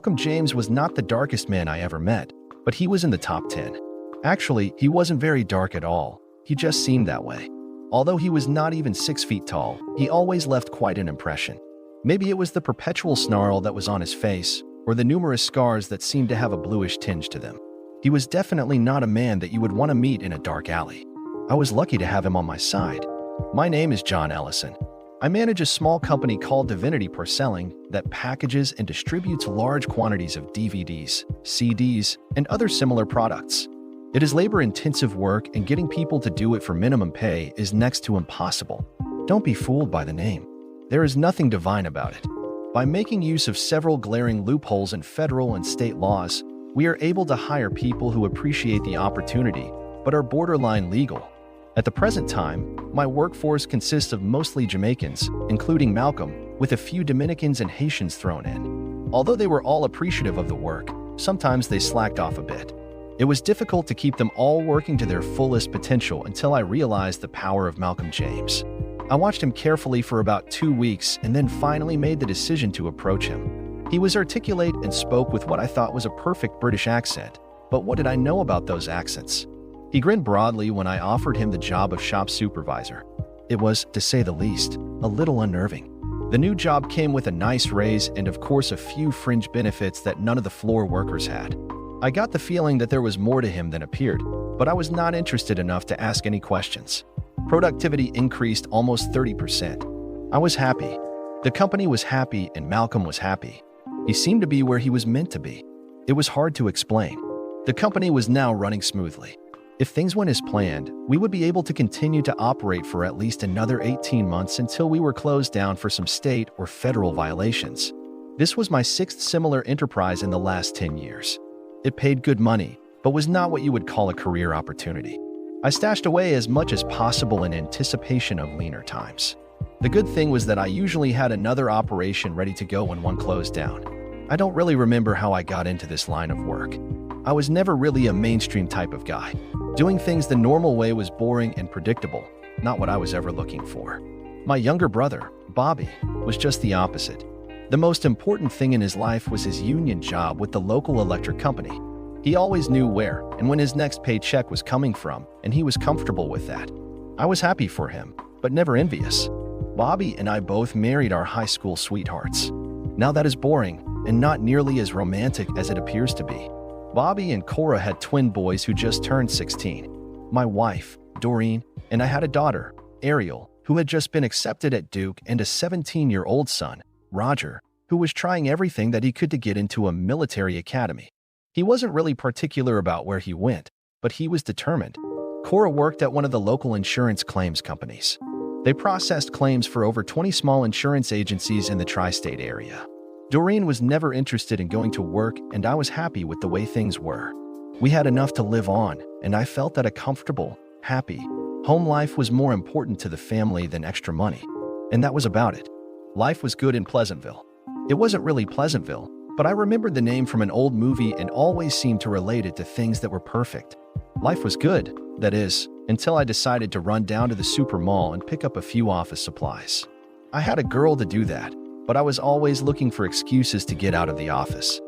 Malcolm James was not the darkest man I ever met, but he was in the top 10. Actually, he wasn't very dark at all. He just seemed that way. Although he was not even 6 feet tall, he always left quite an impression. Maybe it was the perpetual snarl that was on his face, or the numerous scars that seemed to have a bluish tinge to them. He was definitely not a man that you would want to meet in a dark alley. I was lucky to have him on my side. My name is John Ellison. I manage a small company called Divinity Porcelling that packages and distributes large quantities of DVDs, CDs, and other similar products. It is labor-intensive work, and getting people to do it for minimum pay is next to impossible. Don't be fooled by the name. There is nothing divine about it. By making use of several glaring loopholes in federal and state laws, we are able to hire people who appreciate the opportunity but are borderline legal. At the present time, my workforce consists of mostly Jamaicans, including Malcolm, with a few Dominicans and Haitians thrown in. Although they were all appreciative of the work, sometimes they slacked off a bit. It was difficult to keep them all working to their fullest potential until I realized the power of Malcolm James. I watched him carefully for about 2 weeks and then finally made the decision to approach him. He was articulate and spoke with what I thought was a perfect British accent, but what did I know about those accents? He grinned broadly when I offered him the job of shop supervisor. It was, to say the least, a little unnerving. The new job came with a nice raise and of course a few fringe benefits that none of the floor workers had. I got the feeling that there was more to him than appeared, but I was not interested enough to ask any questions. Productivity increased almost 30%. I was happy. The company was happy and Malcolm was happy. He seemed to be where he was meant to be. It was hard to explain. The company was now running smoothly. If things went as planned, we would be able to continue to operate for at least another 18 months until we were closed down for some state or federal violations. This was my 6th similar enterprise in the last 10 years. It paid good money, but was not what you would call a career opportunity. I stashed away as much as possible in anticipation of leaner times. The good thing was that I usually had another operation ready to go when one closed down. I don't really remember how I got into this line of work. I was never really a mainstream type of guy. Doing things the normal way was boring and predictable, not what I was ever looking for. My younger brother, Bobby, was just the opposite. The most important thing in his life was his union job with the local electric company. He always knew where and when his next paycheck was coming from, and he was comfortable with that. I was happy for him, but never envious. Bobby and I both married our high school sweethearts. Now that is boring and not nearly as romantic as it appears to be. Bobby and Cora had twin boys who just turned 16. My wife, Doreen, and I had a daughter, Ariel, who had just been accepted at Duke, and a 17-year-old son, Roger, who was trying everything that he could to get into a military academy. He wasn't really particular about where he went, but he was determined. Cora worked at one of the local insurance claims companies. They processed claims for over 20 small insurance agencies in the tri-state area. Doreen was never interested in going to work, and I was happy with the way things were. We had enough to live on, and I felt that a comfortable, happy home life was more important to the family than extra money. And that was about it. Life was good in Pleasantville. It wasn't really Pleasantville, but I remembered the name from an old movie and always seemed to relate it to things that were perfect. Life was good, that is, until I decided to run down to the super mall and pick up a few office supplies. I had a girl to do that, but I was always looking for excuses to get out of the office.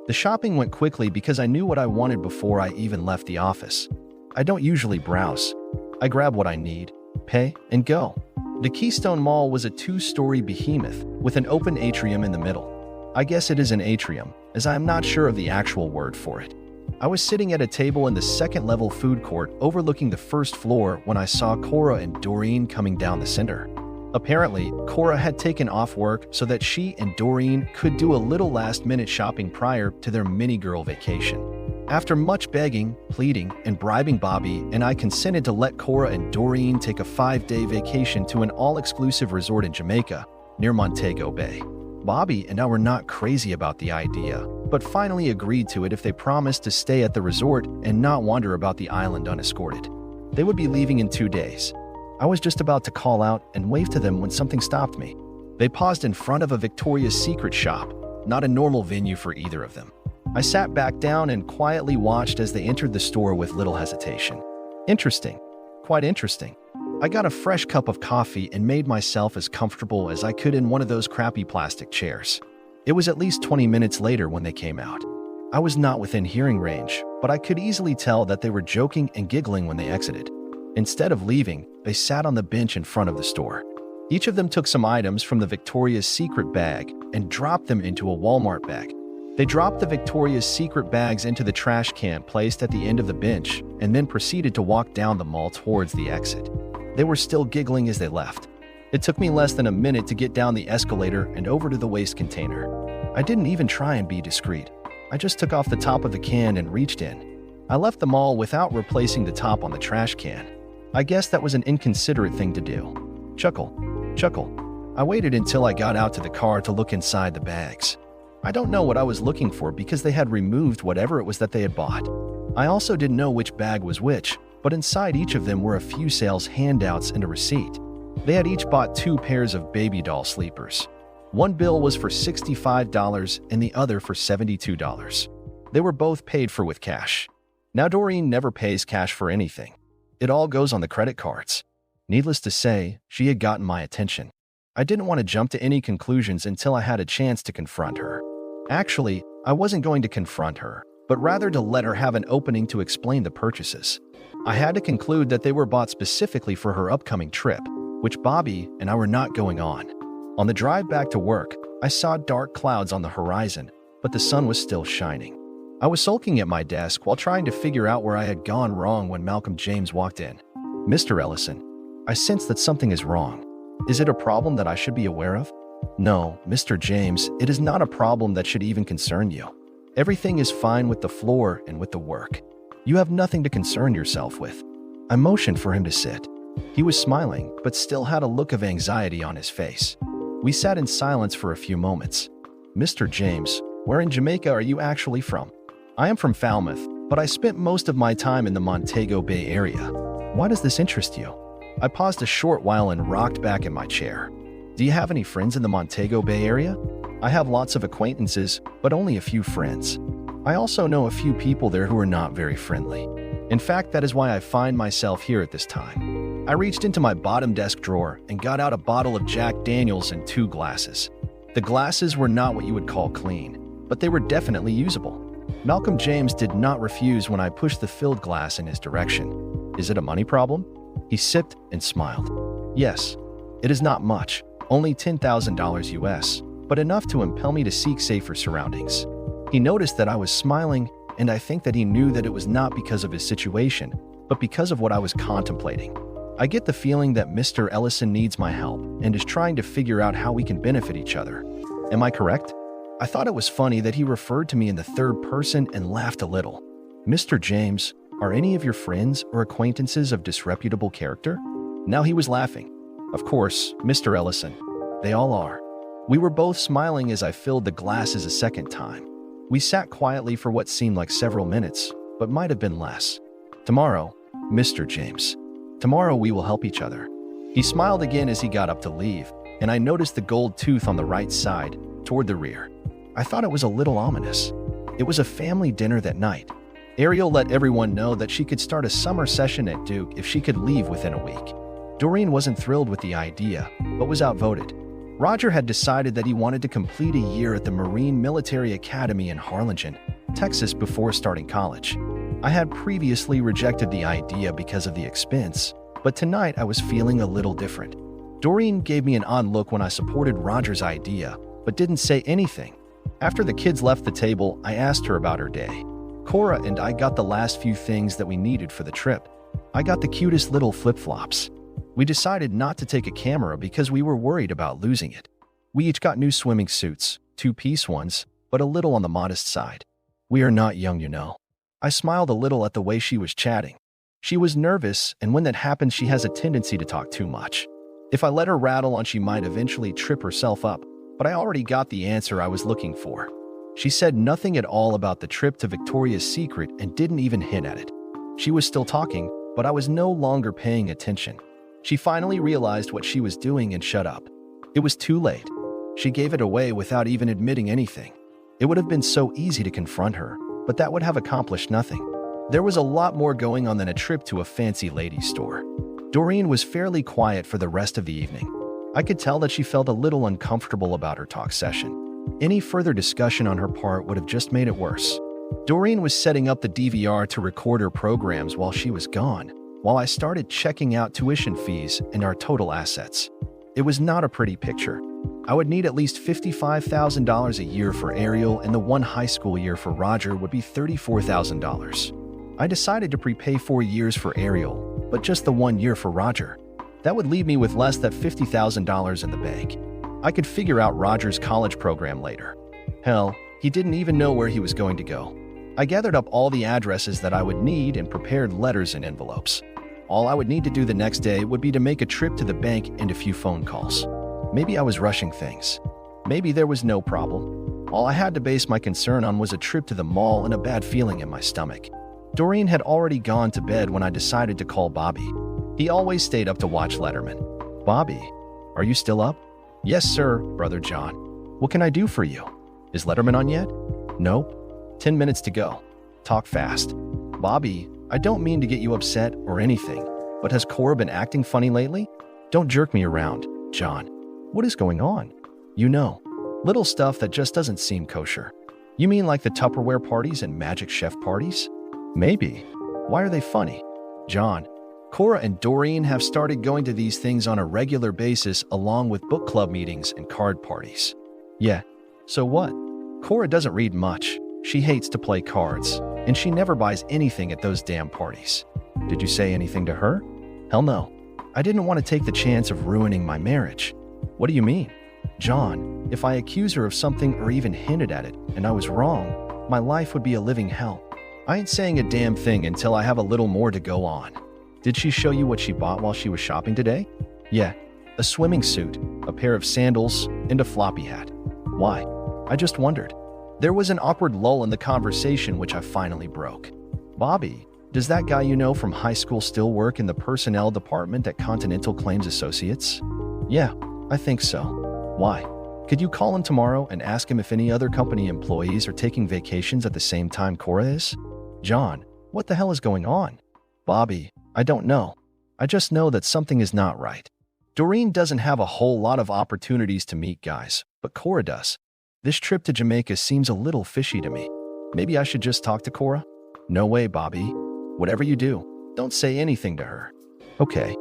The shopping went quickly because I knew what I wanted before I even left the office. I don't usually browse. I grab what I need, pay, and go. The Keystone Mall was a 2-story behemoth with an open atrium in the middle. I guess it is an atrium, as I am not sure of the actual word for it. I was sitting at a table in the second-level food court overlooking the first floor when I saw Cora and Doreen coming down the center. Apparently, Cora had taken off work so that she and Doreen could do a little last-minute shopping prior to their mini-girl vacation. After much begging, pleading, and bribing Bobby, and I consented to let Cora and Doreen take a 5-day vacation to an all-exclusive resort in Jamaica, near Montego Bay. Bobby and I were not crazy about the idea, but finally agreed to it if they promised to stay at the resort and not wander about the island unescorted. They would be leaving in 2 days. I was just about to call out and wave to them when something stopped me. They paused in front of a Victoria's Secret shop, not a normal venue for either of them. I sat back down and quietly watched as they entered the store with little hesitation. Interesting. Quite interesting. I got a fresh cup of coffee and made myself as comfortable as I could in one of those crappy plastic chairs. It was at least 20 minutes later when they came out. I was not within hearing range, but I could easily tell that they were joking and giggling when they exited. Instead of leaving, they sat on the bench in front of the store. Each of them took some items from the Victoria's Secret bag and dropped them into a Walmart bag. They dropped the Victoria's Secret bags into the trash can placed at the end of the bench and then proceeded to walk down the mall towards the exit. They were still giggling as they left. It took me less than a minute to get down the escalator and over to the waste container. I didn't even try and be discreet. I just took off the top of the can and reached in. I left the mall without replacing the top on the trash can. I guess that was an inconsiderate thing to do. Chuckle. I waited until I got out to the car to look inside the bags. I don't know what I was looking for because they had removed whatever it was that they had bought. I also didn't know which bag was which, but inside each of them were a few sales handouts and a receipt. They had each bought 2 pairs of baby doll sleepers. One bill was for $65 and the other for $72. They were both paid for with cash. Now Doreen never pays cash for anything. It all goes on the credit cards. Needless to say, she had gotten my attention. I didn't want to jump to any conclusions until I had a chance to confront her. Actually, I wasn't going to confront her, but rather to let her have an opening to explain the purchases. I had to conclude that they were bought specifically for her upcoming trip, which Bobby and I were not going on. On the drive back to work, I saw dark clouds on the horizon, but the sun was still shining. I was sulking at my desk while trying to figure out where I had gone wrong when Malcolm James walked in. "Mr. Ellison, I sense that something is wrong. Is it a problem that I should be aware of?" "No, Mr. James, it is not a problem that should even concern you. Everything is fine with the floor and with the work. You have nothing to concern yourself with." I motioned for him to sit. He was smiling, but still had a look of anxiety on his face. We sat in silence for a few moments. "Mr. James, where in Jamaica are you actually from?" "I am from Falmouth, but I spent most of my time in the Montego Bay area." "Why does this interest you?" I paused a short while and rocked back in my chair. "Do you have any friends in the Montego Bay area?" "I have lots of acquaintances, but only a few friends. I also know a few people there who are not very friendly. In fact, that is why I find myself here at this time." I reached into my bottom desk drawer and got out a bottle of Jack Daniels and 2 glasses. The glasses were not what you would call clean, but they were definitely usable. Malcolm James did not refuse when I pushed the filled glass in his direction. "Is it a money problem?" He sipped and smiled. "Yes. It is not much, only $10,000 US, but enough to impel me to seek safer surroundings." He noticed that I was smiling, and I think that he knew that it was not because of his situation, but because of what I was contemplating. I get the feeling that Mr. Ellison needs my help and is trying to figure out how we can benefit each other. Am I correct? I thought it was funny that he referred to me in the third person and laughed a little. "Mr. James, are any of your friends or acquaintances of disreputable character?" Now he was laughing. "Of course, Mr. Ellison. They all are." We were both smiling as I filled the glasses a second time. We sat quietly for what seemed like several minutes, but might have been less. "Tomorrow, Mr. James. Tomorrow we will help each other." He smiled again as he got up to leave, and I noticed the gold tooth on the right side, toward the rear. I thought it was a little ominous. It was a family dinner that night. Ariel let everyone know that she could start a summer session at Duke if she could leave within a week. Doreen wasn't thrilled with the idea, but was outvoted. Roger had decided that he wanted to complete a year at the Marine Military Academy in Harlingen, Texas before starting college. I had previously rejected the idea because of the expense, but tonight I was feeling a little different. Doreen gave me an odd look when I supported Roger's idea, but didn't say anything. After the kids left the table, I asked her about her day. Cora and I got the last few things that we needed for the trip. I got the cutest little flip-flops. We decided not to take a camera because we were worried about losing it. We each got new swimming suits, 2-piece ones, but a little on the modest side. We are not young, you know. I smiled a little at the way she was chatting. She was nervous, and when that happens, she has a tendency to talk too much. If I let her rattle on, she might eventually trip herself up, but I already got the answer I was looking for. She said nothing at all about the trip to Victoria's Secret and didn't even hint at it. She was still talking, but I was no longer paying attention. She finally realized what she was doing and shut up. It was too late. She gave it away without even admitting anything. It would have been so easy to confront her, but that would have accomplished nothing. There was a lot more going on than a trip to a fancy ladies' store. Doreen was fairly quiet for the rest of the evening. I could tell that she felt a little uncomfortable about her talk session. Any further discussion on her part would have just made it worse. Doreen was setting up the DVR to record her programs while she was gone, while I started checking out tuition fees and our total assets. It was not a pretty picture. I would need at least $55,000 a year for Ariel, and the one high school year for Roger would be $34,000. I decided to prepay 4 years for Ariel, but just the 1 year for Roger. That would leave me with less than $50,000 in the bank. I could figure out Roger's college program later. Hell, he didn't even know where he was going to go. I gathered up all the addresses that I would need and prepared letters and envelopes. All I would need to do the next day would be to make a trip to the bank and a few phone calls. Maybe I was rushing things. Maybe there was no problem. All I had to base my concern on was a trip to the mall and a bad feeling in my stomach. Doreen had already gone to bed when I decided to call Bobby. He always stayed up to watch Letterman. Bobby, are you still up? Yes, sir, Brother John. What can I do for you? Is Letterman on yet? Nope. 10 minutes to go. Talk fast. Bobby, I don't mean to get you upset or anything, but has Cora been acting funny lately? Don't jerk me around, John. What is going on? You know, little stuff that just doesn't seem kosher. You mean like the Tupperware parties and Magic Chef parties? Maybe. Why are they funny? John, Cora and Doreen have started going to these things on a regular basis along with book club meetings and card parties. Yeah, so what? Cora doesn't read much. She hates to play cards, and she never buys anything at those damn parties. Did you say anything to her? Hell no. I didn't want to take the chance of ruining my marriage. What do you mean? John, if I accuse her of something or even hinted at it, and I was wrong, my life would be a living hell. I ain't saying a damn thing until I have a little more to go on. Did she show you what she bought while she was shopping today? Yeah, a swimming suit, a pair of sandals, and a floppy hat. Why? I just wondered. There was an awkward lull in the conversation which I finally broke. Bobby, does that guy you know from high school still work in the personnel department at Continental Claims Associates? Yeah, I think so. Why? Could you call him tomorrow and ask him if any other company employees are taking vacations at the same time Cora is? John, what the hell is going on? Bobby, I don't know. I just know that something is not right. Doreen doesn't have a whole lot of opportunities to meet guys, but Cora does. This trip to Jamaica seems a little fishy to me. Maybe I should just talk to Cora? No way, Bobby. Whatever you do, don't say anything to her. Okay.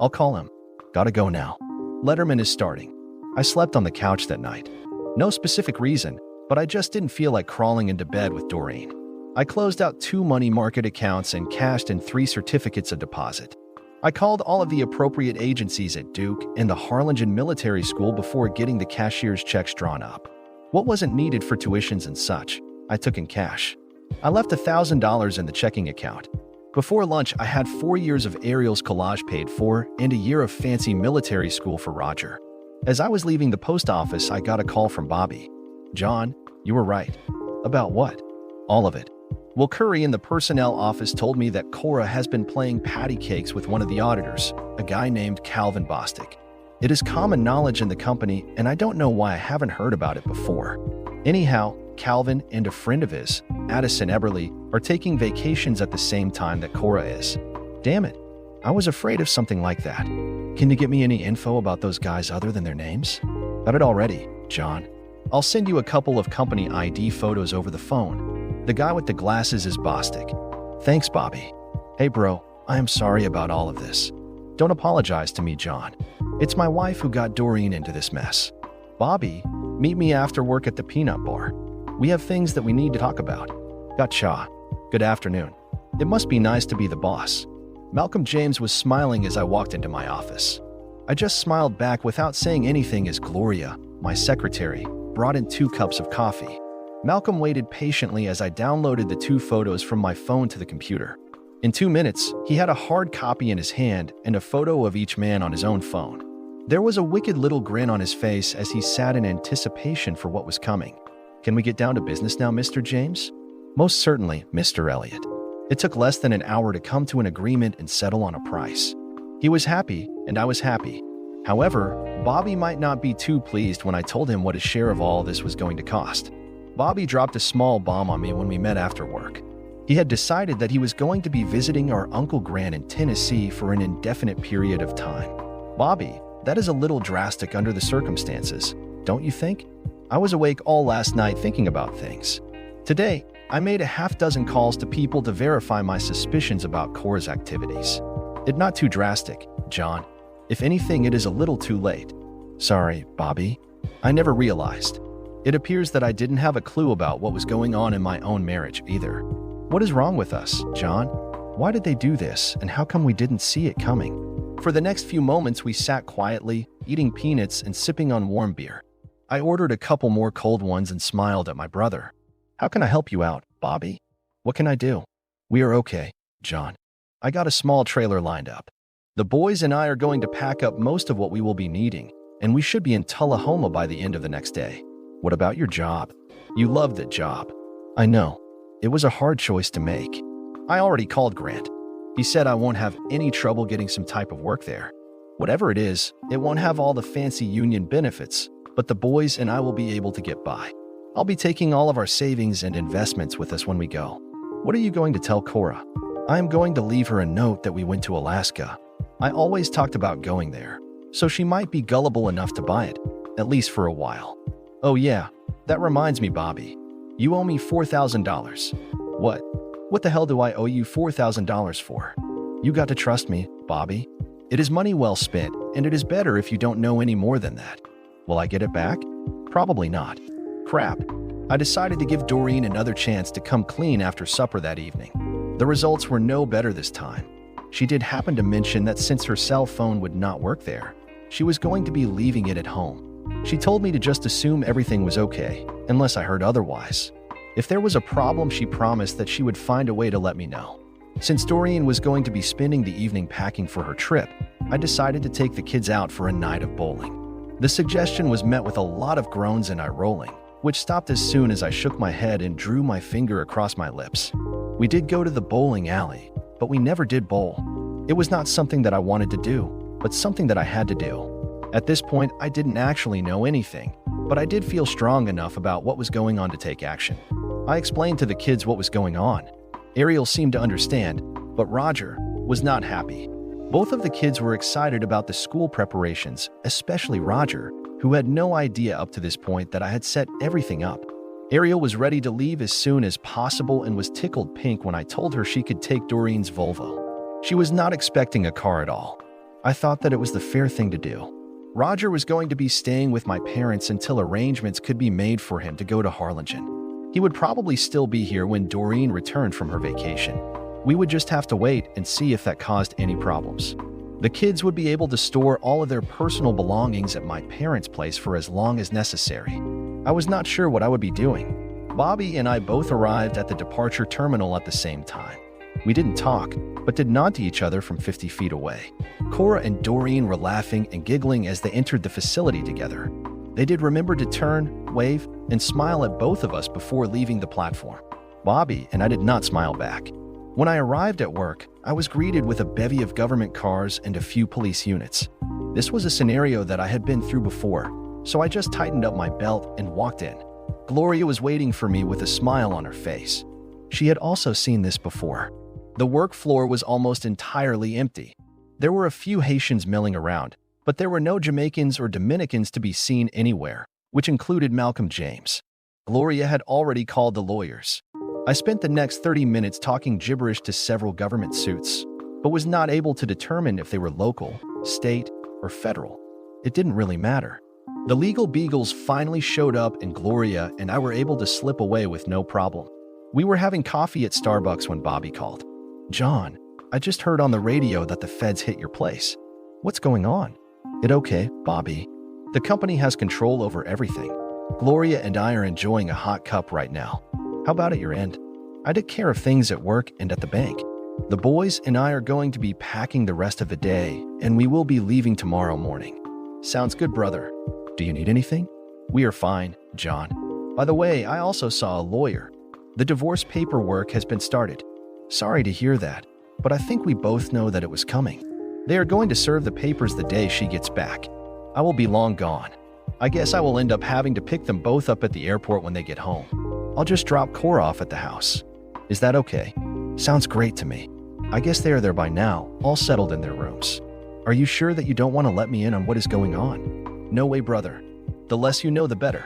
I'll call him. Gotta go now. Letterman is starting. I slept on the couch that night. No specific reason, but I just didn't feel like crawling into bed with Doreen. I closed out 2 money market accounts and cashed in 3 certificates of deposit. I called all of the appropriate agencies at Duke and the Harlingen Military School before getting the cashier's checks drawn up. What wasn't needed for tuitions and such, I took in cash. I left $1,000 in the checking account. Before lunch, I had 4 years of Ariel's collage paid for and a year of fancy military school for Roger. As I was leaving the post office, I got a call from Bobby. John, you were right. About what? All of it. Will Curry in the personnel office told me that Cora has been playing patty cakes with one of the auditors, a guy named Calvin Bostic. It is common knowledge in the company, and I don't know why I haven't heard about it before. Anyhow, Calvin and a friend of his, Addison Eberly, are taking vacations at the same time that Cora is. Damn it, I was afraid of something like that. Can you get me any info about those guys other than their names? Got it already, John. I'll send you a couple of company ID photos over the phone. The guy with the glasses is Bostic. Thanks, Bobby. Hey bro, I am sorry about all of this. Don't apologize to me, John. It's my wife who got Doreen into this mess. Bobby, meet me after work at the peanut bar. We have things that we need to talk about. Gotcha. Good afternoon. It must be nice to be the boss. Malcolm James was smiling as I walked into my office. I just smiled back without saying anything as Gloria, my secretary, brought in 2 cups of coffee. Malcolm waited patiently as I downloaded the 2 photos from my phone to the computer. In 2 minutes, he had a hard copy in his hand and a photo of each man on his own phone. There was a wicked little grin on his face as he sat in anticipation for what was coming. Can we get down to business now, Mr. James? Most certainly, Mr. Elliott. It took less than an hour to come to an agreement and settle on a price. He was happy, and I was happy. However, Bobby might not be too pleased when I told him what his share of all this was going to cost. Bobby dropped a small bomb on me when we met after work. He had decided that he was going to be visiting our Uncle Grant in Tennessee for an indefinite period of time. Bobby, that is a little drastic under the circumstances, don't you think? I was awake all last night thinking about things. Today, I made a half-dozen calls to people to verify my suspicions about Cora's activities. It's not too drastic, John. If anything, it is a little too late. Sorry, Bobby. I never realized. It appears that I didn't have a clue about what was going on in my own marriage either. What is wrong with us, John? Why did they do this, and how come we didn't see it coming? For the next few moments, we sat quietly, eating peanuts and sipping on warm beer. I ordered a couple more cold ones and smiled at my brother. How can I help you out, Bobby? What can I do? We are okay, John. I got a small trailer lined up. The boys and I are going to pack up most of what we will be needing, and we should be in Tullahoma by the end of the next day. What about your job? You loved that job. I know. It was a hard choice to make. I already called Grant. He said I won't have any trouble getting some type of work there. Whatever it is, it won't have all the fancy union benefits, but the boys and I will be able to get by. I'll be taking all of our savings and investments with us when we go. What are you going to tell Cora? I am going to leave her a note that we went to Alaska. I always talked about going there, so she might be gullible enough to buy it, at least for a while. Oh yeah, that reminds me, Bobby. You owe me $4,000. What? What the hell do I owe you $4,000 for? You got to trust me, Bobby. It is money well spent, and it is better if you don't know any more than that. Will I get it back? Probably not. Crap. I decided to give Doreen another chance to come clean after supper that evening. The results were no better this time. She did happen to mention that since her cell phone would not work there, she was going to be leaving it at home. She told me to just assume everything was okay, unless I heard otherwise. If there was a problem, she promised that she would find a way to let me know. Since Doreen was going to be spending the evening packing for her trip, I decided to take the kids out for a night of bowling. The suggestion was met with a lot of groans and eye-rolling, which stopped as soon as I shook my head and drew my finger across my lips. We did go to the bowling alley, but we never did bowl. It was not something that I wanted to do, but something that I had to do. At this point, I didn't actually know anything, but I did feel strong enough about what was going on to take action. I explained to the kids what was going on. Ariel seemed to understand, but Roger was not happy. Both of the kids were excited about the school preparations, especially Roger, who had no idea up to this point that I had set everything up. Ariel was ready to leave as soon as possible and was tickled pink when I told her she could take Doreen's Volvo. She was not expecting a car at all. I thought that it was the fair thing to do. Roger was going to be staying with my parents until arrangements could be made for him to go to Harlingen. He would probably still be here when Doreen returned from her vacation. We would just have to wait and see if that caused any problems. The kids would be able to store all of their personal belongings at my parents' place for as long as necessary. I was not sure what I would be doing. Bobby and I both arrived at the departure terminal at the same time. We didn't talk, but did nod to each other from 50 feet away. Cora and Doreen were laughing and giggling as they entered the facility together. They did remember to turn, wave, and smile at both of us before leaving the platform. Bobby and I did not smile back. When I arrived at work, I was greeted with a bevy of government cars and a few police units. This was a scenario that I had been through before, so I just tightened up my belt and walked in. Gloria was waiting for me with a smile on her face. She had also seen this before. The work floor was almost entirely empty. There were a few Haitians milling around, but there were no Jamaicans or Dominicans to be seen anywhere, which included Malcolm James. Gloria had already called the lawyers. I spent the next 30 minutes talking gibberish to several government suits, but was not able to determine if they were local, state, or federal. It didn't really matter. The legal beagles finally showed up and Gloria and I were able to slip away with no problem. We were having coffee at Starbucks when Bobby called. John, I just heard on the radio that the feds hit your place. What's going on? It okay, Bobby. The company has control over everything. Gloria and I are enjoying a hot cup right now. How about at your end? I took care of things at work and at the bank. The boys and I are going to be packing the rest of the day, and we will be leaving tomorrow morning. Sounds good, brother. Do you need anything? We are fine, John. By the way, I also saw a lawyer. The divorce paperwork has been started. Sorry to hear that, but I think we both know that it was coming. They are going to serve the papers the day she gets back. I will be long gone. I guess I will end up having to pick them both up at the airport when they get home. I'll just drop Cora off at the house. Is that okay? Sounds great to me. I guess they are there by now, all settled in their rooms. Are you sure that you don't want to let me in on what is going on? No way, brother. The less you know, the better.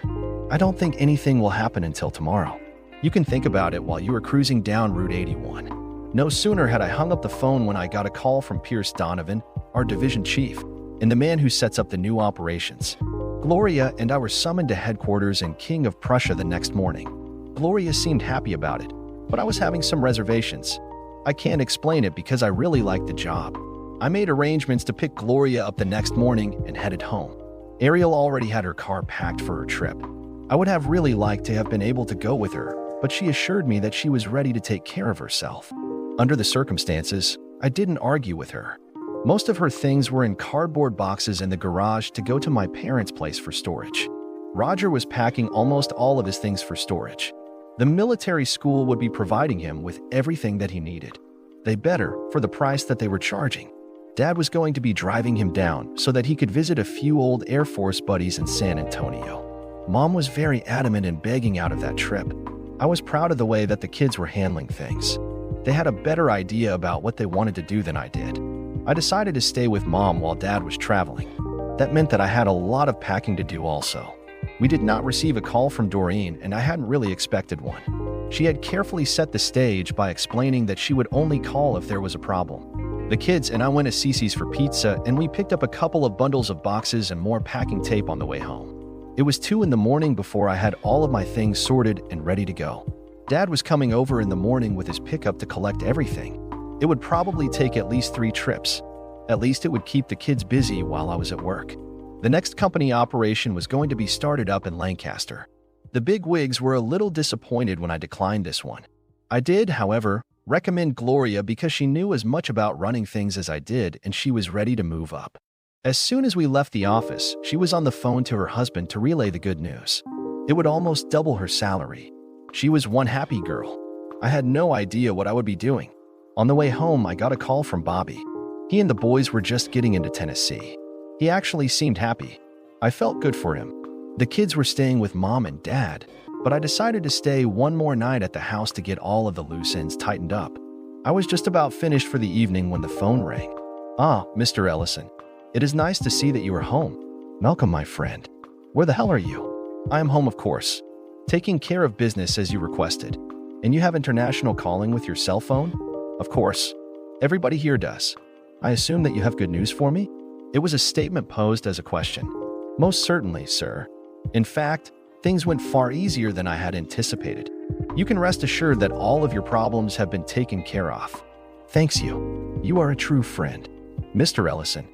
I don't think anything will happen until tomorrow. You can think about it while you are cruising down Route 81. No sooner had I hung up the phone when I got a call from Pierce Donovan, our division chief, and the man who sets up the new operations. Gloria and I were summoned to headquarters in King of Prussia the next morning. Gloria seemed happy about it, but I was having some reservations. I can't explain it because I really liked the job. I made arrangements to pick Gloria up the next morning and headed home. Ariel already had her car packed for her trip. I would have really liked to have been able to go with her, but she assured me that she was ready to take care of herself. Under the circumstances, I didn't argue with her. Most of her things were in cardboard boxes in the garage to go to my parents' place for storage. Roger was packing almost all of his things for storage. The military school would be providing him with everything that he needed. They better, for the price that they were charging. Dad was going to be driving him down so that he could visit a few old Air Force buddies in San Antonio. Mom was very adamant in begging out of that trip. I was proud of the way that the kids were handling things. They had a better idea about what they wanted to do than I did. I decided to stay with Mom while Dad was traveling. That meant that I had a lot of packing to do also. We did not receive a call from Doreen, and I hadn't really expected one. She had carefully set the stage by explaining that she would only call if there was a problem. The kids and I went to Cece's for pizza, and we picked up a couple of bundles of boxes and more packing tape on the way home. It was 2 in the morning before I had all of my things sorted and ready to go. Dad was coming over in the morning with his pickup to collect everything. It would probably take at least 3 trips. At least it would keep the kids busy while I was at work. The next company operation was going to be started up in Lancaster. The big wigs were a little disappointed when I declined this one. I did, however, recommend Gloria because she knew as much about running things as I did and she was ready to move up. As soon as we left the office, she was on the phone to her husband to relay the good news. It would almost double her salary. She was one happy girl. I had no idea what I would be doing. On the way home, I got a call from Bobby. He and the boys were just getting into Tennessee. He actually seemed happy. I felt good for him. The kids were staying with Mom and Dad, but I decided to stay one more night at the house to get all of the loose ends tightened up. I was just about finished for the evening when the phone rang. "Ah, Mr. Ellison. It is nice to see that you are home. Malcolm, my friend. Where the hell are you?" "I am home, of course. Taking care of business as you requested. And you have international calling with your cell phone?" "Of course. Everybody here does. I assume that you have good news for me?" It was a statement posed as a question. "Most certainly, sir. In fact, things went far easier than I had anticipated. You can rest assured that all of your problems have been taken care of." "Thanks you. You are a true friend. Mr. Ellison,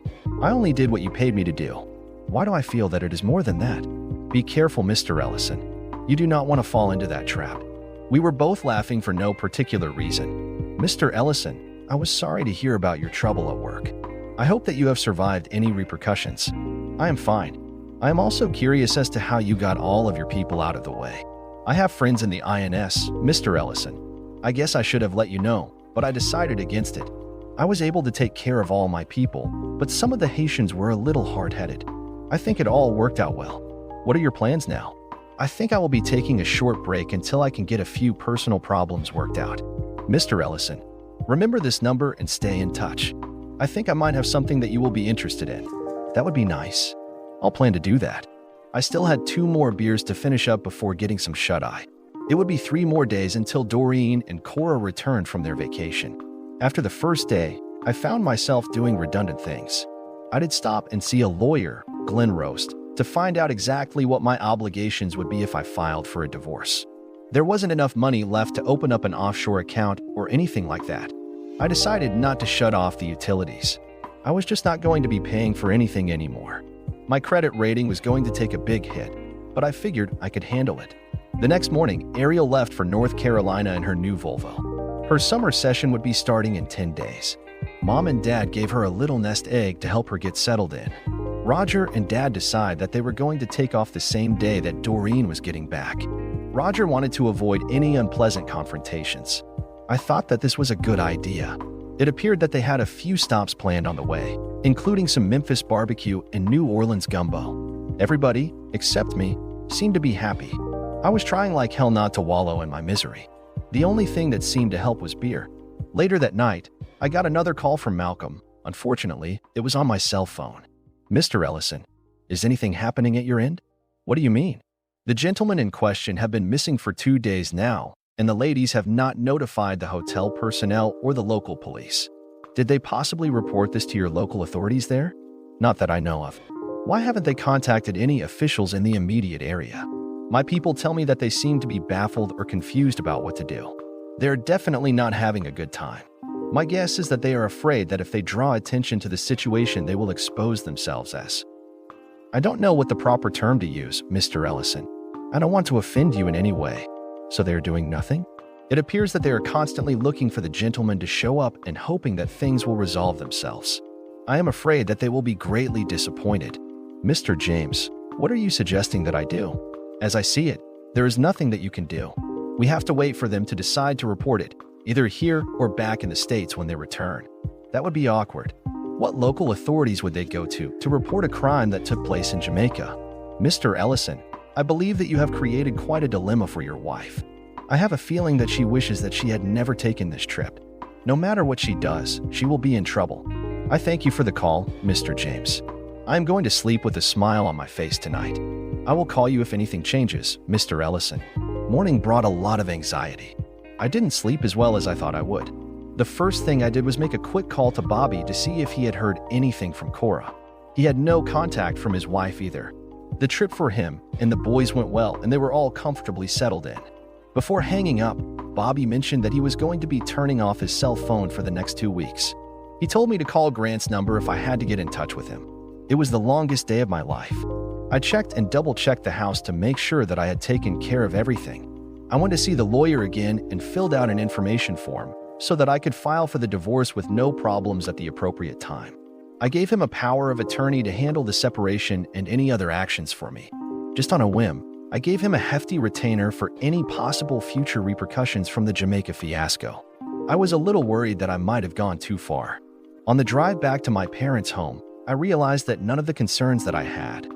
I only did what you paid me to do. Why do I feel that it is more than that?" "Be careful, Mr. Ellison. You do not want to fall into that trap." We were both laughing for no particular reason. "Mr. Ellison, I was sorry to hear about your trouble at work. I hope that you have survived any repercussions." "I am fine. I am also curious as to how you got all of your people out of the way." "I have friends in the INS, Mr. Ellison. I guess I should have let you know, but I decided against it. I was able to take care of all my people, but some of the Haitians were a little hard-headed. I think it all worked out well." "What are your plans now?" "I think I will be taking a short break until I can get a few personal problems worked out." "Mr. Ellison, remember this number and stay in touch. I think I might have something that you will be interested in." "That would be nice. I'll plan to do that." I still had 2 more beers to finish up before getting some shut-eye. It would be 3 more days until Doreen and Cora returned from their vacation. After the first day, I found myself doing redundant things. I did stop and see a lawyer, Glenn Roast, to find out exactly what my obligations would be if I filed for a divorce. There wasn't enough money left to open up an offshore account or anything like that. I decided not to shut off the utilities. I was just not going to be paying for anything anymore. My credit rating was going to take a big hit, but I figured I could handle it. The next morning, Ariel left for North Carolina in her new Volvo. Her summer session would be starting in 10 days. Mom and Dad gave her a little nest egg to help her get settled in. Roger and Dad decided that they were going to take off the same day that Doreen was getting back. Roger wanted to avoid any unpleasant confrontations. I thought that this was a good idea. It appeared that they had a few stops planned on the way, including some Memphis barbecue and New Orleans gumbo. Everybody, except me, seemed to be happy. I was trying like hell not to wallow in my misery. The only thing that seemed to help was beer. Later that night, I got another call from Malcolm. Unfortunately, it was on my cell phone. "Mr. Ellison, is anything happening at your end?" "What do you mean?" The gentlemen in question have been missing for 2 days now, and the ladies have not notified the hotel personnel or the local police. Did they possibly report this to your local authorities there? Not that I know of. Why haven't they contacted any officials in the immediate area? My people tell me that they seem to be baffled or confused about what to do. They're definitely not having a good time. My guess is that they are afraid that if they draw attention to the situation, they will expose themselves as. I don't know what the proper term to use, Mr. Ellison. I don't want to offend you in any way. So they are doing nothing? It appears that they are constantly looking for the gentleman to show up and hoping that things will resolve themselves. I am afraid that they will be greatly disappointed. Mr. James, what are you suggesting that I do? As I see it, there is nothing that you can do. We have to wait for them to decide to report it, either here or back in the States when they return. That would be awkward. What local authorities would they go to report a crime that took place in Jamaica? Mr. Ellison, I believe that you have created quite a dilemma for your wife. I have a feeling that she wishes that she had never taken this trip. No matter what she does, she will be in trouble. I thank you for the call, Mr. James. I am going to sleep with a smile on my face tonight. I will call you if anything changes, Mr. Ellison. Morning brought a lot of anxiety. I didn't sleep as well as I thought I would. The first thing I did was make a quick call to Bobby to see if he had heard anything from Cora. He had no contact from his wife either. The trip for him and the boys went well, and they were all comfortably settled in. Before hanging up, Bobby mentioned that he was going to be turning off his cell phone for the next 2 weeks. He told me to call Grant's number if I had to get in touch with him. It was the longest day of my life. I checked and double-checked the house to make sure that I had taken care of everything. I went to see the lawyer again and filled out an information form so that I could file for the divorce with no problems at the appropriate time. I gave him a power of attorney to handle the separation and any other actions for me. Just on a whim, I gave him a hefty retainer for any possible future repercussions from the Jamaica fiasco. I was a little worried that I might have gone too far. On the drive back to my parents' home, I realized that none of the concerns that I had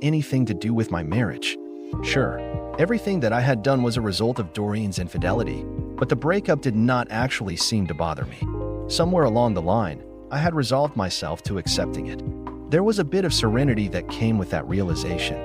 anything to do with my marriage. Sure, everything that I had done was a result of Doreen's infidelity, but the breakup did not actually seem to bother me. Somewhere along the line, I had resolved myself to accepting it. There was a bit of serenity that came with that realization.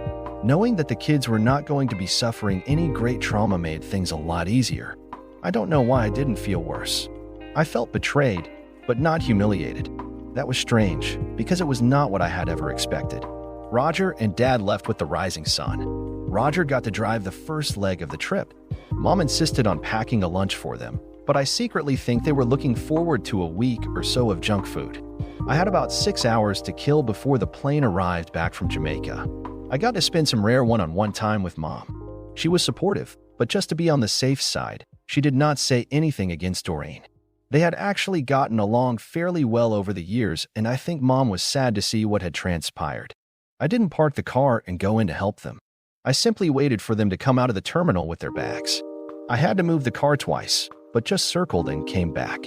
Knowing that the kids were not going to be suffering any great trauma made things a lot easier. I don't know why I didn't feel worse. I felt betrayed, but not humiliated. That was strange, because it was not what I had ever expected. Roger and Dad left with the rising sun. Roger got to drive the first leg of the trip. Mom insisted on packing a lunch for them, but I secretly think they were looking forward to a week or so of junk food. I had about 6 hours to kill before the plane arrived back from Jamaica. I got to spend some rare one-on-one time with Mom. She was supportive, but just to be on the safe side, she did not say anything against Doreen. They had actually gotten along fairly well over the years, and I think Mom was sad to see what had transpired. I didn't park the car and go in to help them. I simply waited for them to come out of the terminal with their bags. I had to move the car twice, but just circled and came back.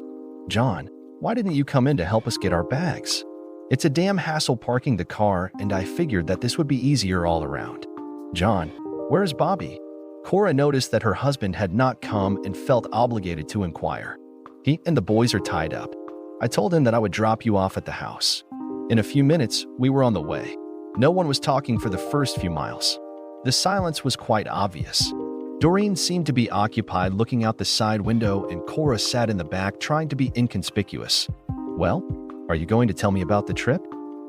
John, why didn't you come in to help us get our bags? It's a damn hassle parking the car, and I figured that this would be easier all around. John, where is Bobby? Cora noticed that her husband had not come and felt obligated to inquire. He and the boys are tied up. I told him that I would drop you off at the house. In a few minutes, we were on the way. No one was talking for the first few miles. The silence was quite obvious. Doreen seemed to be occupied looking out the side window, and Cora sat in the back trying to be inconspicuous. Well, are you going to tell me about the trip?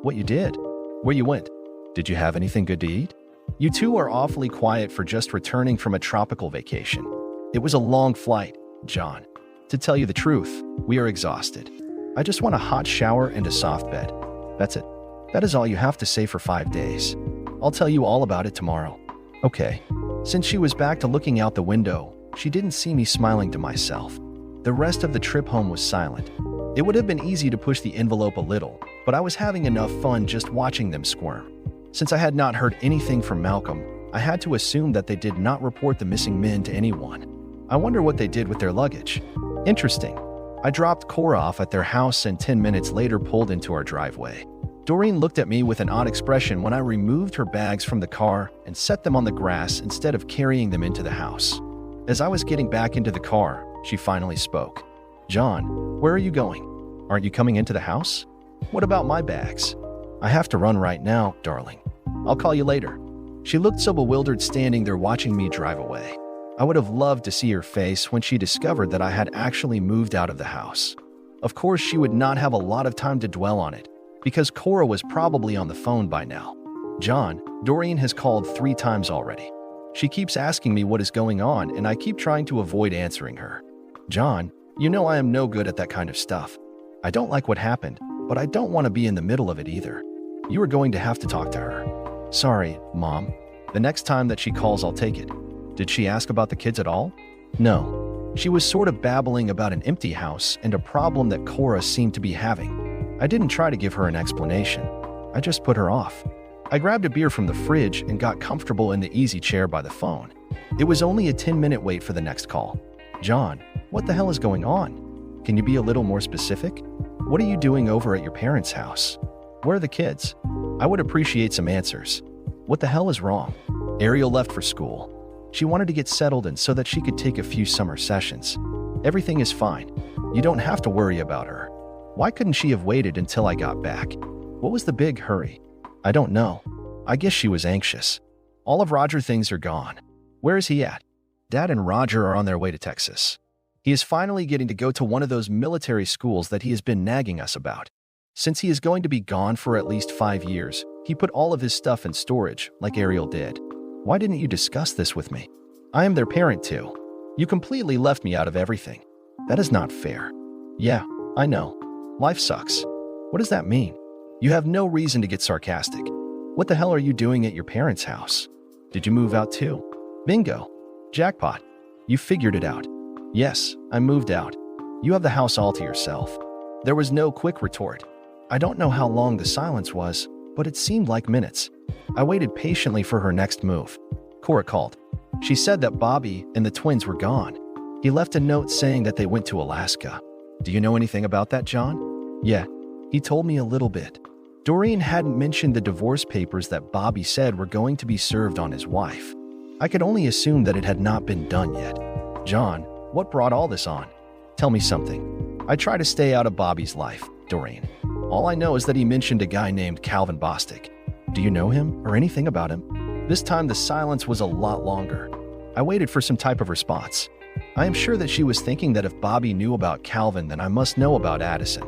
What you did? Where you went? Did you have anything good to eat? You two are awfully quiet for just returning from a tropical vacation. It was a long flight, John. To tell you the truth, we are exhausted. I just want a hot shower and a soft bed. That's it. That is all you have to say for 5 days. I'll tell you all about it tomorrow. Okay. Since she was back to looking out the window, she didn't see me smiling to myself. The rest of the trip home was silent. It would have been easy to push the envelope a little, but I was having enough fun just watching them squirm. Since I had not heard anything from Malcolm, I had to assume that they did not report the missing men to anyone. I wonder what they did with their luggage. Interesting. I dropped Cora off at their house and 10 minutes later pulled into our driveway. Doreen looked at me with an odd expression when I removed her bags from the car and set them on the grass instead of carrying them into the house. As I was getting back into the car, she finally spoke. John, where are you going? Aren't you coming into the house? What about my bags? I have to run right now, darling. I'll call you later. She looked so bewildered standing there watching me drive away. I would have loved to see her face when she discovered that I had actually moved out of the house. Of course, she would not have a lot of time to dwell on it, because Cora was probably on the phone by now. John, Doreen has called 3 times already. She keeps asking me what is going on, and I keep trying to avoid answering her. John, you know I am no good at that kind of stuff. I don't like what happened, but I don't want to be in the middle of it either. You are going to have to talk to her. Sorry, Mom. The next time that she calls, I'll take it. Did she ask about the kids at all? No. She was sort of babbling about an empty house and a problem that Cora seemed to be having. I didn't try to give her an explanation. I just put her off. I grabbed a beer from the fridge and got comfortable in the easy chair by the phone. It was only a 10-minute wait for the next call. John, what the hell is going on? Can you be a little more specific? What are you doing over at your parents' house? Where are the kids? I would appreciate some answers. What the hell is wrong? Ariel left for school. She wanted to get settled in so that she could take a few summer sessions. Everything is fine. You don't have to worry about her. Why couldn't she have waited until I got back? What was the big hurry? I don't know. I guess she was anxious. All of Roger's things are gone. Where is he at? Dad and Roger are on their way to Texas. He is finally getting to go to one of those military schools that he has been nagging us about. Since he is going to be gone for at least 5 years, he put all of his stuff in storage, like Ariel did. Why didn't you discuss this with me? I am their parent too. You completely left me out of everything. That is not fair. Yeah, I know. Life sucks. What does that mean? You have no reason to get sarcastic. What the hell are you doing at your parents' house? Did you move out too? Bingo. Jackpot. You figured it out. Yes, I moved out. You have the house all to yourself. There was no quick retort. I don't know how long the silence was, but it seemed like minutes. I waited patiently for her next move. Cora called. She said that Bobby and the twins were gone. He left a note saying that they went to Alaska. Do you know anything about that, John? Yeah, he told me a little bit. Doreen hadn't mentioned the divorce papers that Bobby said were going to be served on his wife. I could only assume that it had not been done yet. John, what brought all this on? Tell me something. I try to stay out of Bobby's life, Doreen. All I know is that he mentioned a guy named Calvin Bostic. Do you know him or anything about him? This time the silence was a lot longer. I waited for some type of response. I am sure that she was thinking that if Bobby knew about Calvin, then I must know about Addison.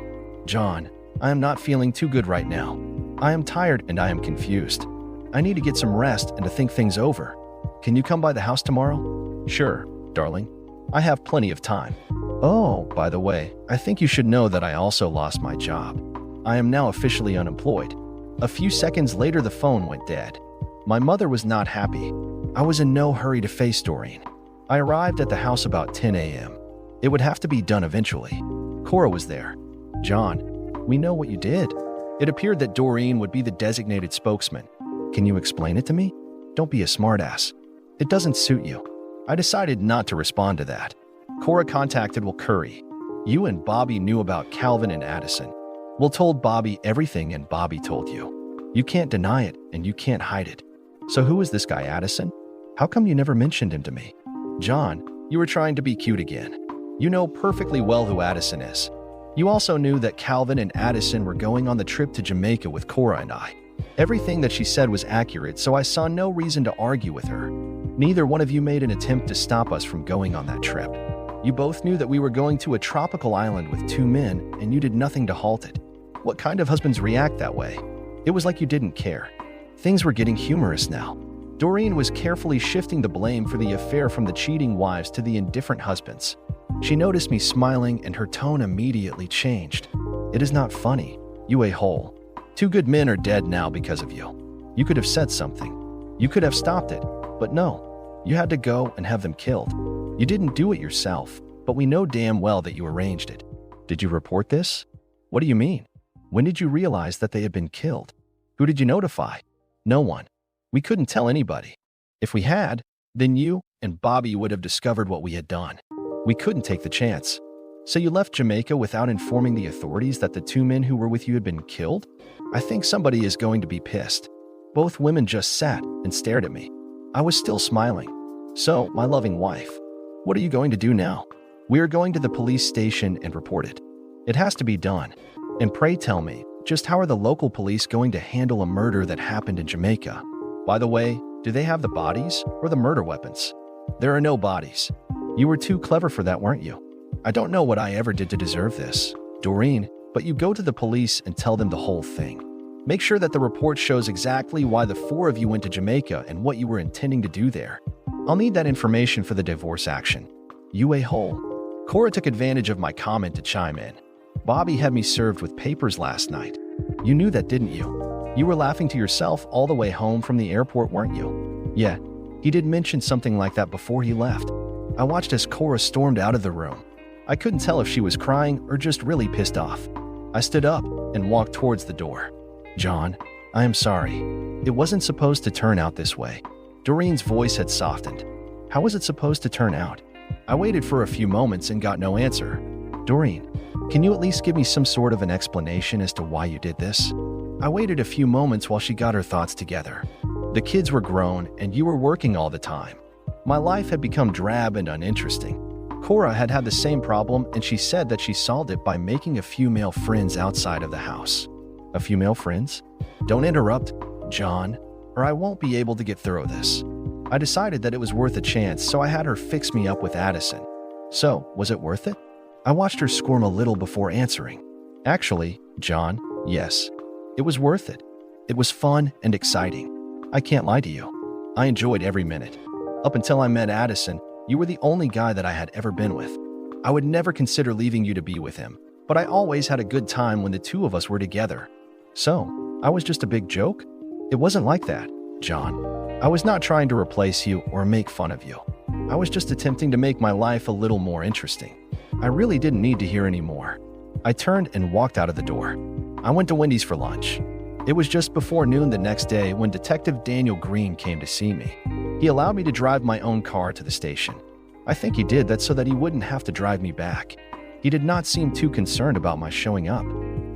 John, I am not feeling too good right now. I am tired and I am confused. I need to get some rest and to think things over. Can you come by the house tomorrow? Sure, darling. I have plenty of time. Oh, by the way, I think you should know that I also lost my job. I am now officially unemployed. A few seconds later, the phone went dead. My mother was not happy. I was in no hurry to face Doreen. I arrived at the house about 10 a.m. It would have to be done eventually. Cora was there. John, we know what you did. It appeared that Doreen would be the designated spokesman. Can you explain it to me? Don't be a smartass. It doesn't suit you. I decided not to respond to that. Cora contacted Will Curry. You and Bobby knew about Calvin and Addison. Will told Bobby everything and Bobby told you. You can't deny it and you can't hide it. So who is this guy, Addison? How come you never mentioned him to me? John, you were trying to be cute again. You know perfectly well who Addison is. You also knew that Calvin and Addison were going on the trip to Jamaica with Cora and I. Everything that she said was accurate, so I saw no reason to argue with her. Neither one of you made an attempt to stop us from going on that trip. You both knew that we were going to a tropical island with 2 men, and you did nothing to halt it. What kind of husbands react that way? It was like you didn't care. Things were getting humorous now. Doreen was carefully shifting the blame for the affair from the cheating wives to the indifferent husbands. She noticed me smiling and her tone immediately changed. It is not funny, you a-hole. 2 good men are dead now because of you. You could have said something. You could have stopped it, but no. You had to go and have them killed. You didn't do it yourself, but we know damn well that you arranged it. Did you report this? What do you mean? When did you realize that they had been killed? Who did you notify? No one. We couldn't tell anybody. If we had, then you and Bobby would have discovered what we had done. We couldn't take the chance. So you left Jamaica without informing the authorities that the 2 men who were with you had been killed? I think somebody is going to be pissed. Both women just sat and stared at me. I was still smiling. So, my loving wife, what are you going to do now? We are going to the police station and report it. It has to be done. And pray tell me, just how are the local police going to handle a murder that happened in Jamaica? By the way, Do they have the bodies or the murder weapons? There are no bodies. You were too clever for that, weren't you? I don't know what I ever did to deserve this, Doreen, but you go to the police and tell them the whole thing. Make sure that the report shows exactly why the four of you went to Jamaica and what you were intending to do there. I'll need that information for the divorce action. You a-hole. Cora took advantage of my comment to chime in. Bobby had me served with papers last night. You knew that, didn't you? You were laughing to yourself all the way home from the airport, weren't you? Yeah, he did mention something like that before he left. I watched as Cora stormed out of the room. I couldn't tell if she was crying or just really pissed off. I stood up and walked towards the door. John, I am sorry. It wasn't supposed to turn out this way. Doreen's voice had softened. How was it supposed to turn out? I waited for a few moments and got no answer. Doreen, can you at least give me some sort of an explanation as to why you did this? I waited a few moments while she got her thoughts together. The kids were grown and you were working all the time. My life had become drab and uninteresting. Cora had had the same problem and she said that she solved it by making a few male friends outside of the house. A few male friends? Don't interrupt, John, or I won't be able to get through this. I decided that it was worth a chance, so I had her fix me up with Addison. So, was it worth it? I watched her squirm a little before answering. Actually, John, yes. It was worth it. It was fun and exciting. I can't lie to you. I enjoyed every minute. Up until I met Addison, you were the only guy that I had ever been with. I would never consider leaving you to be with him, but I always had a good time when the two of us were together. So, I was just a big joke? It wasn't like that, John. I was not trying to replace you or make fun of you. I was just attempting to make my life a little more interesting. I really didn't need to hear any more. I turned and walked out of the door. I went to Wendy's for lunch. It was just before noon the next day when Detective Daniel Green came to see me. He allowed me to drive my own car to the station. I think he did that so that he wouldn't have to drive me back. He did not seem too concerned about my showing up.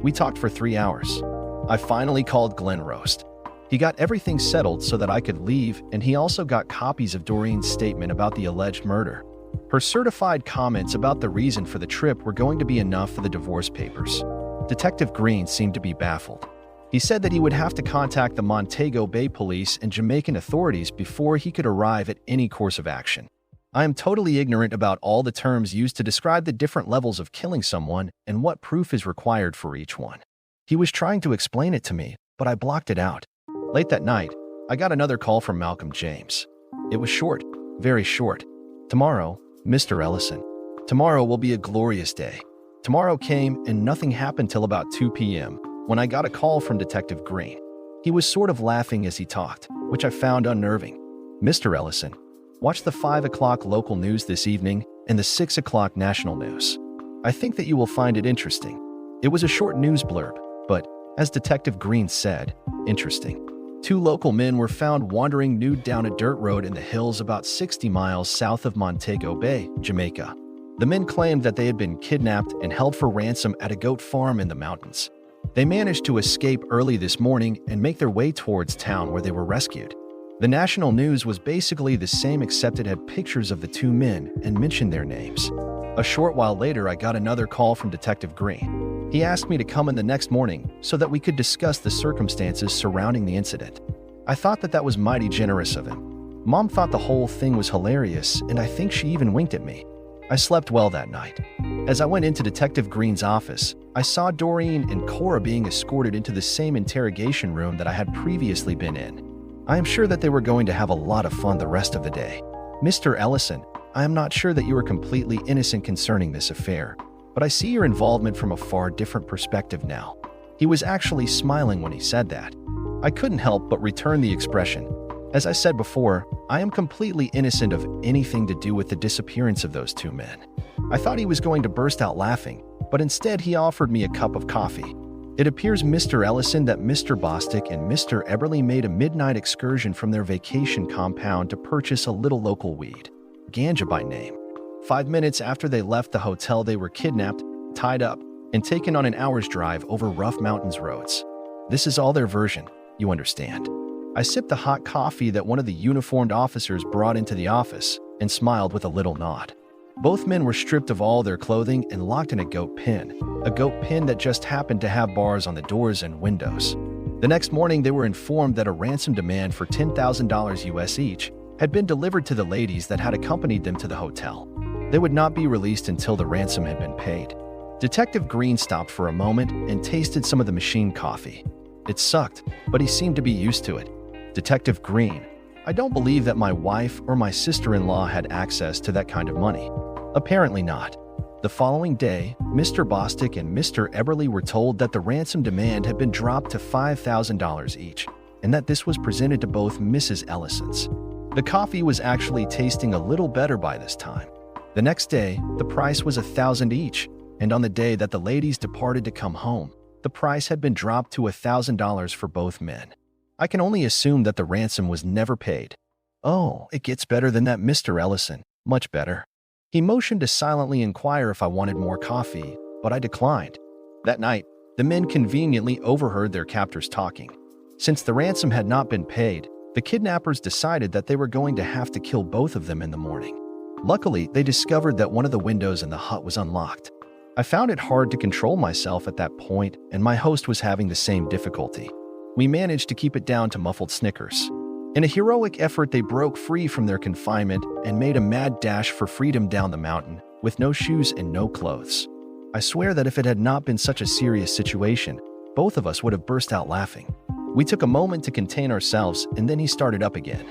We talked for 3 hours. I finally called Glenn Roast. He got everything settled so that I could leave, and he also got copies of Doreen's statement about the alleged murder. Her certified comments about the reason for the trip were going to be enough for the divorce papers. Detective Green seemed to be baffled. He said that he would have to contact the Montego Bay Police and Jamaican authorities before he could arrive at any course of action. I am totally ignorant about all the terms used to describe the different levels of killing someone and what proof is required for each one. He was trying to explain it to me, but I blocked it out. Late that night, I got another call from Malcolm James. It was short, very short. Tomorrow, Mr. Ellison. Tomorrow will be a glorious day. Tomorrow came and nothing happened till about 2 p.m. when I got a call from Detective Green. He was sort of laughing as he talked, which I found unnerving. Mr. Ellison, watch the 5 o'clock local news this evening and the 6 o'clock national news. I think that you will find it interesting. It was a short news blurb, but, as Detective Green said, interesting. 2 local men were found wandering nude down a dirt road in the hills about 60 miles south of Montego Bay, Jamaica. The men claimed that they had been kidnapped and held for ransom at a goat farm in the mountains. They managed to escape early this morning and make their way towards town where they were rescued. The national news was basically the same except it had pictures of the 2 men and mentioned their names. A short while later, I got another call from Detective Green. He asked me to come in the next morning so that we could discuss the circumstances surrounding the incident. I thought that was mighty generous of him. Mom thought the whole thing was hilarious, and I think she even winked at me. I slept well that night. As I went into Detective Green's office, I saw Doreen and Cora being escorted into the same interrogation room that I had previously been in. I am sure that they were going to have a lot of fun the rest of the day. Mr. Ellison, I am not sure that you are completely innocent concerning this affair, but I see your involvement from a far different perspective now. He was actually smiling when he said that. I couldn't help but return the expression. As I said before, I am completely innocent of anything to do with the disappearance of those 2 men. I thought he was going to burst out laughing, but instead he offered me a cup of coffee. It appears, Mr. Ellison, that Mr. Bostic and Mr. Eberly made a midnight excursion from their vacation compound to purchase a little local weed, ganja by name. 5 minutes after they left the hotel, they were kidnapped, tied up, and taken on an hour's drive over rough mountains roads. This is all their version, you understand. I sipped the hot coffee that one of the uniformed officers brought into the office and smiled with a little nod. Both men were stripped of all their clothing and locked in a goat pen that just happened to have bars on the doors and windows. The next morning, they were informed that a ransom demand for $10,000 US each had been delivered to the ladies that had accompanied them to the hotel. They would not be released until the ransom had been paid. Detective Green stopped for a moment and tasted some of the machine coffee. It sucked, but he seemed to be used to it. Detective Green, I don't believe that my wife or my sister-in-law had access to that kind of money. Apparently not. The following day, Mr. Bostic and Mr. Eberly were told that the ransom demand had been dropped to $5,000 each, and that this was presented to both Mrs. Ellisons. The coffee was actually tasting a little better by this time. The next day, the price was $1,000 each, and on the day that the ladies departed to come home, the price had been dropped to $1,000 for both men. I can only assume that the ransom was never paid. Oh, it gets better than that, Mr. Ellison. Much better. He motioned to silently inquire if I wanted more coffee, but I declined. That night, the men conveniently overheard their captors talking. Since the ransom had not been paid, the kidnappers decided that they were going to have to kill both of them in the morning. Luckily, they discovered that one of the windows in the hut was unlocked. I found it hard to control myself at that point, and my host was having the same difficulty. We managed to keep it down to muffled snickers. In a heroic effort, they broke free from their confinement and made a mad dash for freedom down the mountain, with no shoes and no clothes. I swear that if it had not been such a serious situation, both of us would have burst out laughing. We took a moment to contain ourselves, and then he started up again.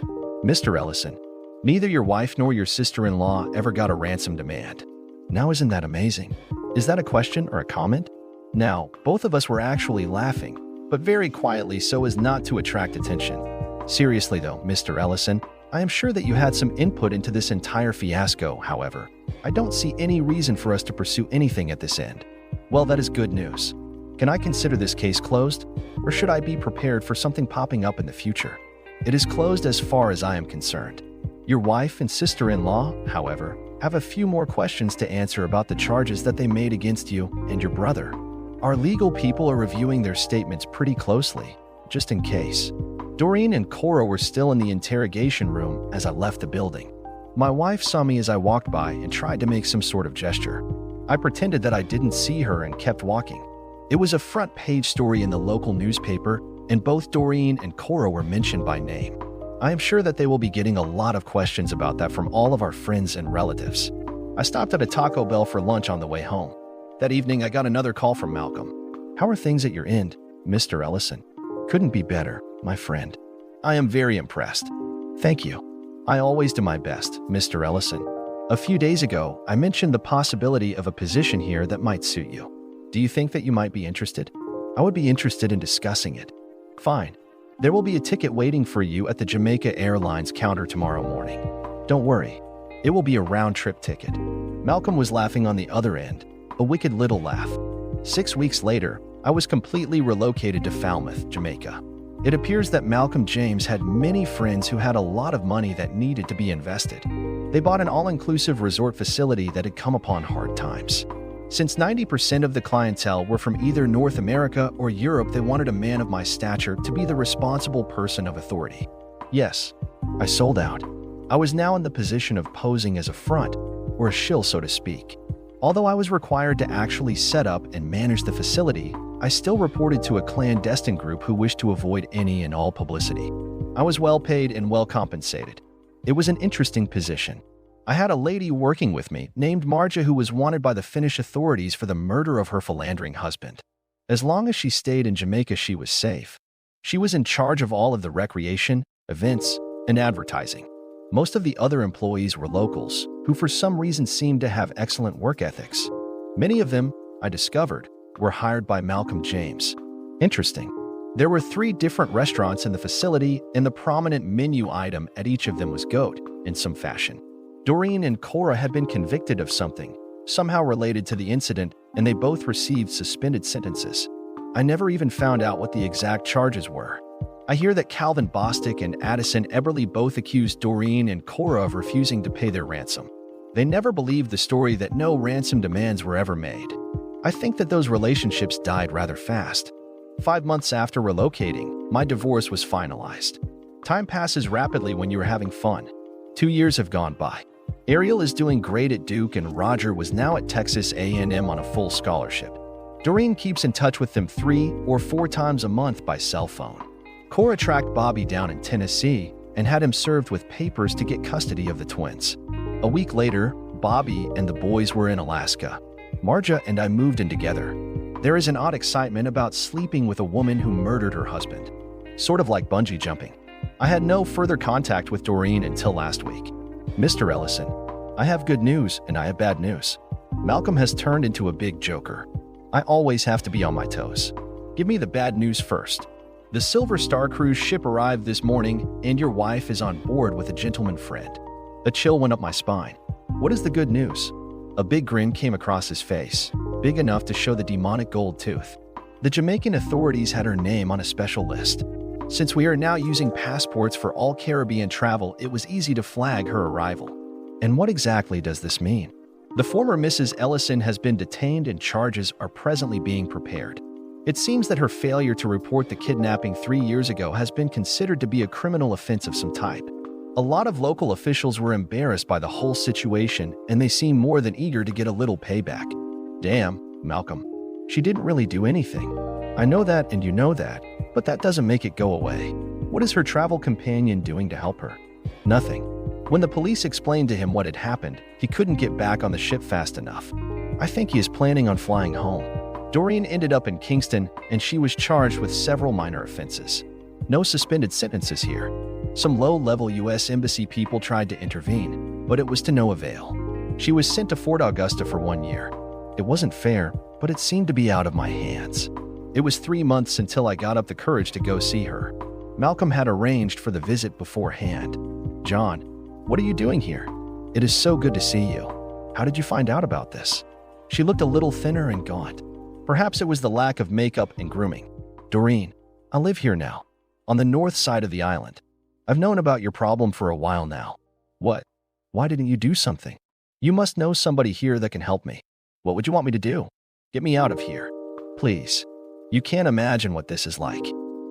Mr. Ellison, neither your wife nor your sister-in-law ever got a ransom demand. Now isn't that amazing? Is that a question or a comment? Now, both of us were actually laughing, but very quietly so as not to attract attention. Seriously though, Mr. Ellison, I am sure that you had some input into this entire fiasco. However, I don't see any reason for us to pursue anything at this end. Well, that is good news. Can I consider this case closed, or should I be prepared for something popping up in the future? It is closed as far as I am concerned. Your wife and sister-in-law, however, have a few more questions to answer about the charges that they made against you and your brother. Our legal people are reviewing their statements pretty closely, just in case. Doreen and Cora were still in the interrogation room as I left the building. My wife saw me as I walked by and tried to make some sort of gesture. I pretended that I didn't see her and kept walking. It was a front-page story in the local newspaper, and both Doreen and Cora were mentioned by name. I am sure that they will be getting a lot of questions about that from all of our friends and relatives. I stopped at a Taco Bell for lunch on the way home. That evening, I got another call from Malcolm. How are things at your end, Mr. Ellison? Couldn't be better, my friend. I am very impressed. Thank you. I always do my best, Mr. Ellison. A few days ago, I mentioned the possibility of a position here that might suit you. Do you think that you might be interested? I would be interested in discussing it. Fine. There will be a ticket waiting for you at the Jamaica Airlines counter tomorrow morning. Don't worry. It will be a round-trip ticket. Malcolm was laughing on the other end, a wicked little laugh. 6 weeks later, I was completely relocated to Falmouth, Jamaica. It appears that Malcolm James had many friends who had a lot of money that needed to be invested. They bought an all-inclusive resort facility that had come upon hard times. Since 90% of the clientele were from either North America or Europe, they wanted a man of my stature to be the responsible person of authority. Yes, I sold out. I was now in the position of posing as a front, or a shill, so to speak. Although I was required to actually set up and manage the facility, I still reported to a clandestine group who wished to avoid any and all publicity. I was well paid and well compensated. It was an interesting position. I had a lady working with me named Marja who was wanted by the Finnish authorities for the murder of her philandering husband. As long as she stayed in Jamaica, she was safe. She was in charge of all of the recreation, events, and advertising. Most of the other employees were locals, who for some reason seemed to have excellent work ethics. Many of them, I discovered, were hired by Malcolm James. Interesting. There were 3 different restaurants in the facility, and the prominent menu item at each of them was goat, in some fashion. Doreen and Cora had been convicted of something, somehow related to the incident, and they both received suspended sentences. I never even found out what the exact charges were. I hear that Calvin Bostic and Addison Eberly both accused Doreen and Cora of refusing to pay their ransom. They never believed the story that no ransom demands were ever made. I think that those relationships died rather fast. 5 months after relocating, my divorce was finalized. Time passes rapidly when you are having fun. 2 years have gone by. Ariel is doing great at Duke, and Roger was now at Texas A&M on a full scholarship. Doreen keeps in touch with them 3 or 4 times a month by cell phone. Cora tracked Bobby down in Tennessee and had him served with papers to get custody of the twins. A week later, Bobby and the boys were in Alaska. Marja and I moved in together. There is an odd excitement about sleeping with a woman who murdered her husband. Sort of like bungee jumping. I had no further contact with Doreen until last week. Mr. Ellison, I have good news and I have bad news. Malcolm has turned into a big joker. I always have to be on my toes. Give me the bad news first. The Silver Star cruise ship arrived this morning and your wife is on board with a gentleman friend. A chill went up my spine. What is the good news? A big grin came across his face, big enough to show the demonic gold tooth. The Jamaican authorities had her name on a special list. Since we are now using passports for all Caribbean travel, it was easy to flag her arrival. And what exactly does this mean? The former Mrs. Ellison has been detained and charges are presently being prepared. It seems that her failure to report the kidnapping 3 years ago has been considered to be a criminal offense of some type. A lot of local officials were embarrassed by the whole situation and they seem more than eager to get a little payback. Damn, Malcolm. She didn't really do anything. I know that and you know that, but that doesn't make it go away. What is her travel companion doing to help her? Nothing. When the police explained to him what had happened, he couldn't get back on the ship fast enough. I think he is planning on flying home. Doreen ended up in Kingston and she was charged with several minor offenses. No suspended sentences here. Some low-level U.S. Embassy people tried to intervene, but it was to no avail. She was sent to Fort Augusta for 1 year. It wasn't fair, but it seemed to be out of my hands. It was 3 months until I got up the courage to go see her. Malcolm had arranged for the visit beforehand. John, what are you doing here? It is so good to see you. How did you find out about this? She looked a little thinner and gaunt. Perhaps it was the lack of makeup and grooming. Doreen, I live here now, on the north side of the island. I've known about your problem for a while now. What? Why didn't you do something? You must know somebody here that can help me. What would you want me to do? Get me out of here. Please. You can't imagine what this is like.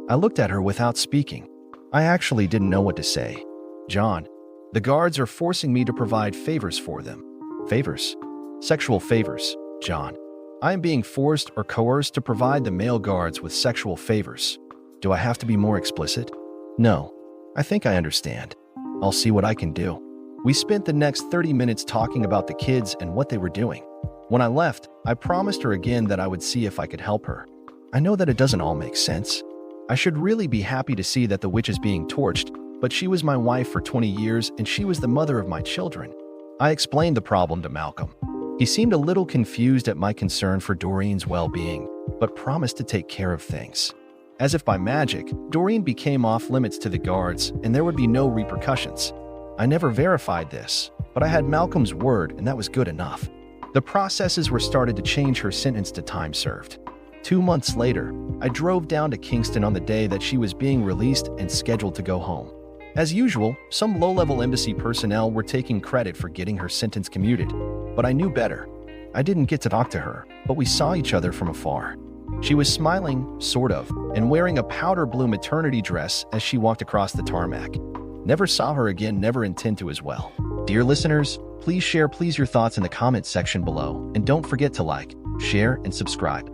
I looked at her without speaking. I actually didn't know what to say. John, the guards are forcing me to provide favors for them. Favors? Sexual favors, John. I am being forced or coerced to provide the male guards with sexual favors. Do I have to be more explicit? No. I think I understand. I'll see what I can do. We spent the next 30 minutes talking about the kids and what they were doing. When I left, I promised her again that I would see if I could help her. I know that it doesn't all make sense. I should really be happy to see that the witch is being torched, but she was my wife for 20 years and she was the mother of my children. I explained the problem to Malcolm. He seemed a little confused at my concern for Doreen's well-being, but promised to take care of things. As if by magic, Doreen became off-limits to the guards and there would be no repercussions. I never verified this, but I had Malcolm's word and that was good enough. The processes were started to change her sentence to time served. 2 months later, I drove down to Kingston on the day that she was being released and scheduled to go home. As usual, some low-level embassy personnel were taking credit for getting her sentence commuted, but I knew better. I didn't get to talk to her, but we saw each other from afar. She was smiling, sort of, and wearing a powder blue maternity dress as she walked across the tarmac. Never saw her again, never intend to as well. Dear listeners, please share your thoughts in the comments section below, and don't forget to like, share, and subscribe.